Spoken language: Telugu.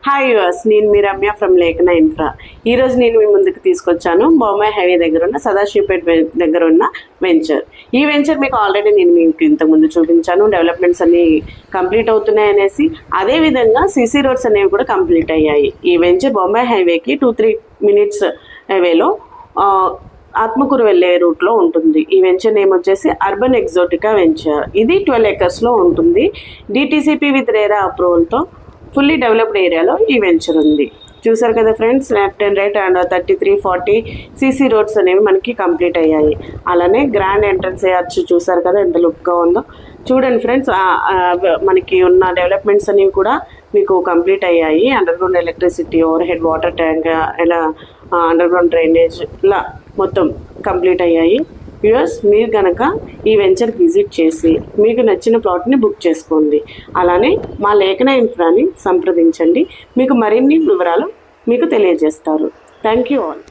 హాయ్ యూవర్స్, నేను మీ రమ్య ఫ్రమ్ లేఖన ఇన్ఫ్రా. ఈరోజు నేను మీ ముందుకు తీసుకొచ్చాను బొంబాయి హైవే దగ్గర ఉన్న సదాశివపేట దగ్గర ఉన్న వెంచర్. ఈ వెంచర్ మీకు ఆల్రెడీ నేను మీకు ఇంతకుముందు చూపించాను. డెవలప్మెంట్స్ అన్నీ కంప్లీట్ అవుతున్నాయి అనేసి, అదేవిధంగా సిసి రోడ్స్ అనేవి కూడా కంప్లీట్ అయ్యాయి. ఈ వెంచర్ బొంబాయి హైవేకి 2-3 మినిట్స్ హైవేలో ఆత్మకూరు వెళ్ళే రూట్లో ఉంటుంది. ఈ వెంచర్ నేమ్ వచ్చేసి అర్బన్ ఎగ్జోటికా వెంచర్. ఇది 12 acres ఉంటుంది. డిటిసిపి విత్ రేరా అప్రూవల్తో ఫుల్లీ డెవలప్డ్ ఏరియాలో ఈ వెంచర్ ఉంది. చూసారు కదా ఫ్రెండ్స్, left and right and 33-40 CC roads అనేవి మనకి కంప్లీట్ అయ్యాయి. అలానే గ్రాండ్ ఎంట్రన్స్ ఆర్చ్ చూసారు కదా ఎంత లుక్గా ఉందో. చూడండి ఫ్రెండ్స్, మనకి ఉన్న డెవలప్మెంట్స్ అనేవి కూడా మీకు కంప్లీట్ అయ్యాయి. Under ground electricity, over head water tank, ఇలా అండర్ గ్రౌండ్ డ్రైనేజ్, ఇలా మొత్తం కంప్లీట్ అయ్యాయి. వ్యూవర్స్, మీరు కనుక ఈ వెంచర్ విజిట్ చేసి మీకు నచ్చిన ప్లాట్ని బుక్ చేసుకోండి. అలానే మా లేఖన ఇన్ఫ్రాని సంప్రదించండి. మీకు మరిన్ని వివరాలు మీకు తెలియజేస్తారు. Thank you all.